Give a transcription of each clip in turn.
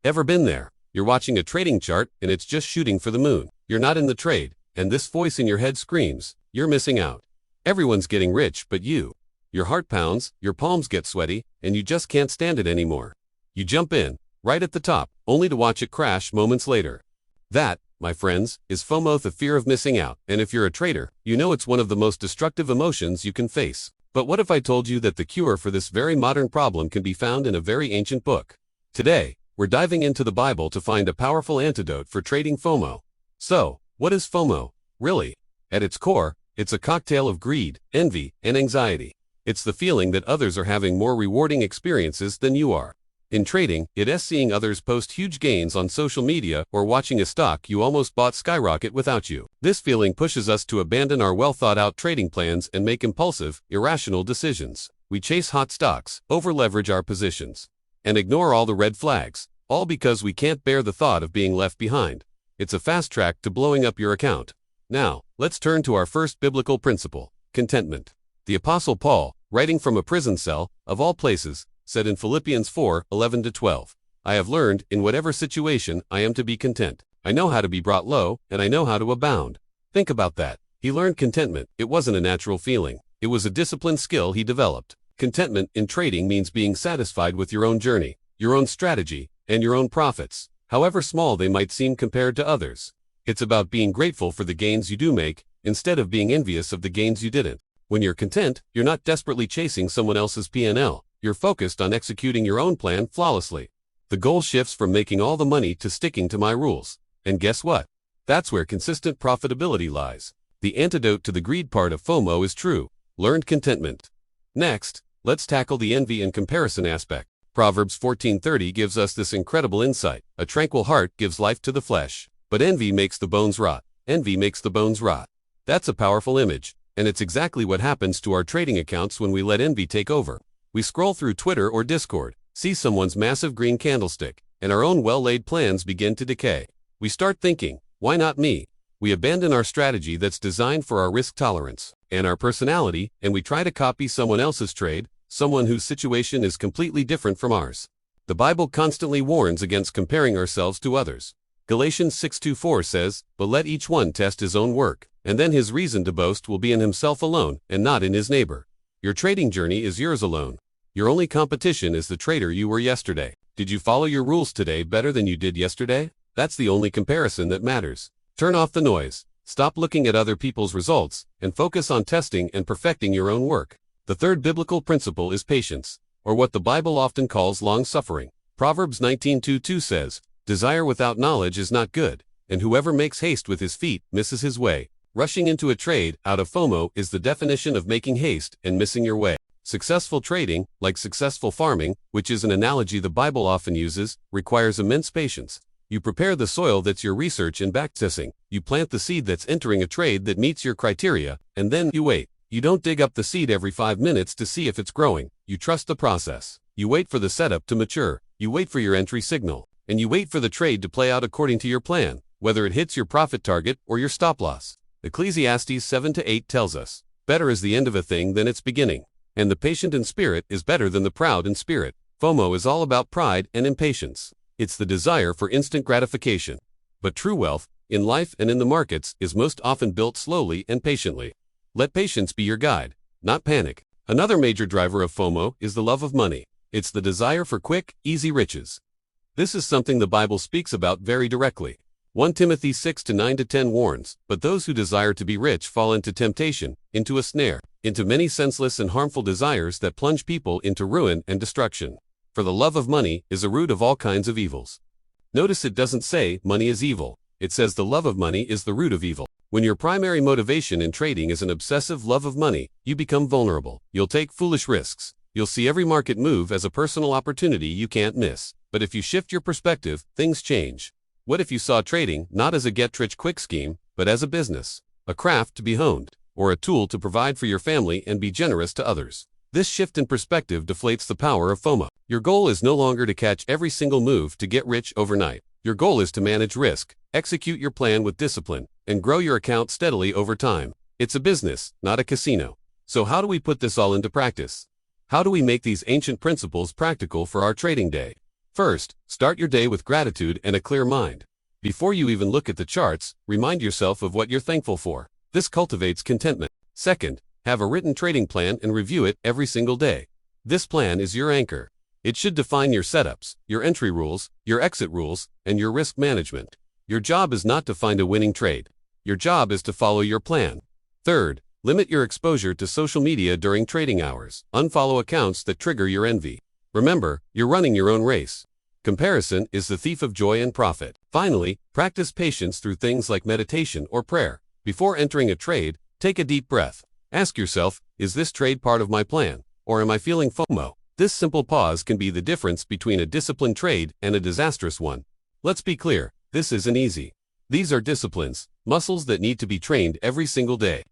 Ever been there? You're watching a trading chart and it's just shooting for the moon. You're not in the trade, and this voice in your head screams, you're missing out. Everyone's getting rich but you. Your heart pounds, your palms get sweaty, and you just can't stand it anymore. You jump in, right at the top, only to watch it crash moments later. That, my friends, is FOMO, the fear of missing out, and if you're a trader, you know it's one of the most destructive emotions you can face. But what if I told you that the cure for this very modern problem can be found in a very ancient book? Today, we're diving into the Bible to find a powerful antidote for trading FOMO. So, what is FOMO, really? At its core, it's a cocktail of greed, envy, and anxiety. It's the feeling that others are having more rewarding experiences than you are. In trading, it's seeing others post huge gains on social media or watching a stock you almost bought skyrocket without you. This feeling pushes us to abandon our well-thought-out trading plans and make impulsive, irrational decisions. We chase hot stocks, over-leverage our positions, and ignore all the red flags, all because we can't bear the thought of being left behind. It's a fast track to blowing up your account. Now, let's turn to our first biblical principle, contentment. The Apostle Paul, writing from a prison cell, of all places, said in Philippians 4:11-12, I have learned, in whatever situation, I am to be content. I know how to be brought low, and I know how to abound. Think about that. He learned contentment. It wasn't a natural feeling. It was a disciplined skill he developed. Contentment in trading means being satisfied with your own journey, your own strategy, and your own profits, however small they might seem compared to others. It's about being grateful for the gains you do make, instead of being envious of the gains you didn't. When you're content, you're not desperately chasing someone else's P&L. You're focused on executing your own plan flawlessly. The goal shifts from making all the money to sticking to my rules. And guess what? That's where consistent profitability lies. The antidote to the greed part of FOMO is true, learned contentment. Next, let's tackle the envy and comparison aspect. Proverbs 14:30 gives us this incredible insight. A tranquil heart gives life to the flesh, but envy makes the bones rot. Envy makes the bones rot. That's a powerful image, and it's exactly what happens to our trading accounts when we let envy take over. We scroll through Twitter or Discord, see someone's massive green candlestick, and our own well-laid plans begin to decay. We start thinking, why not me? We abandon our strategy that's designed for our risk tolerance and our personality, and we try to copy someone else's trade, someone whose situation is completely different from ours. The Bible constantly warns against comparing ourselves to others. Galatians 6:24 says, but let each one test his own work, and then his reason to boast will be in himself alone and not in his neighbor. Your trading journey is yours alone. Your only competition is the trader you were yesterday. Did you follow your rules today better than you did yesterday? That's the only comparison that matters. Turn off the noise, stop looking at other people's results, and focus on testing and perfecting your own work. The third biblical principle is patience, or what the Bible often calls long-suffering. Proverbs 19:2 says, desire without knowledge is not good, and whoever makes haste with his feet misses his way. Rushing into a trade out of FOMO is the definition of making haste and missing your way. Successful trading, like successful farming, which is an analogy the Bible often uses, requires immense patience. You prepare the soil that's your research and backtesting. You plant the seed that's entering a trade that meets your criteria, and then you wait. You don't dig up the seed every 5 minutes to see if it's growing. You trust the process. You wait for the setup to mature. You wait for your entry signal. And you wait for the trade to play out according to your plan, whether it hits your profit target or your stop loss. Ecclesiastes 7:8 tells us, better is the end of a thing than its beginning, and the patient in spirit is better than the proud in spirit. FOMO is all about pride and impatience. It's the desire for instant gratification. But true wealth, in life and in the markets, is most often built slowly and patiently. Let patience be your guide, not panic. Another major driver of FOMO is the love of money. It's the desire for quick, easy riches. This is something the Bible speaks about very directly. 1 Timothy 6:9-10 warns, but those who desire to be rich fall into temptation, into a snare, into many senseless and harmful desires that plunge people into ruin and destruction. For the love of money is a root of all kinds of evils. Notice it doesn't say money is evil. It says the love of money is the root of evil. When your primary motivation in trading is an obsessive love of money, you become vulnerable. You'll take foolish risks. You'll see every market move as a personal opportunity you can't miss. But if you shift your perspective, things change. What if you saw trading not as a get-rich-quick scheme, but as a business, a craft to be honed, or a tool to provide for your family and be generous to others? This shift in perspective deflates the power of FOMO. Your goal is no longer to catch every single move to get rich overnight. Your goal is to manage risk, execute your plan with discipline, and grow your account steadily over time. It's a business, not a casino. So how do we put this all into practice? How do we make these ancient principles practical for our trading day? First, start your day with gratitude and a clear mind. Before you even look at the charts, remind yourself of what you're thankful for. This cultivates contentment. Second, have a written trading plan and review it every single day. This plan is your anchor. It should define your setups, your entry rules, your exit rules, and your risk management. Your job is not to find a winning trade. Your job is to follow your plan. Third, limit your exposure to social media during trading hours. Unfollow accounts that trigger your envy. Remember, you're running your own race. Comparison is the thief of joy and profit. Finally, practice patience through things like meditation or prayer. Before entering a trade, take a deep breath. Ask yourself, is this trade part of my plan, or am I feeling FOMO? This simple pause can be the difference between a disciplined trade and a disastrous one. Let's be clear, this isn't easy. These are disciplines, muscles that need to be trained every single day.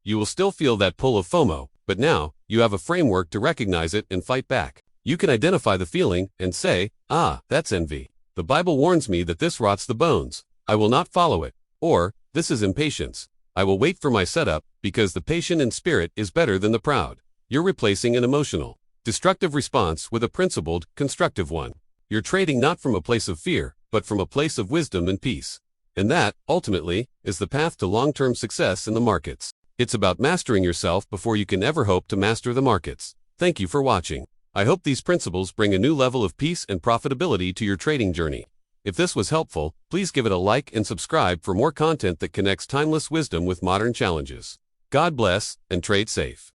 You will still feel that pull of FOMO, but now, you have a framework to recognize it and fight back. You can identify the feeling and say, that's envy. The Bible warns me that this rots the bones. I will not follow it. Or, this is impatience. I will wait for my setup, because the patient in spirit is better than the proud. You're replacing an emotional, destructive response with a principled, constructive one. You're trading not from a place of fear, but from a place of wisdom and peace. And that, ultimately, is the path to long-term success in the markets. It's about mastering yourself before you can ever hope to master the markets. Thank you for watching. I hope these principles bring a new level of peace and profitability to your trading journey. If this was helpful, please give it a like and subscribe for more content that connects timeless wisdom with modern challenges. God bless, and trade safe.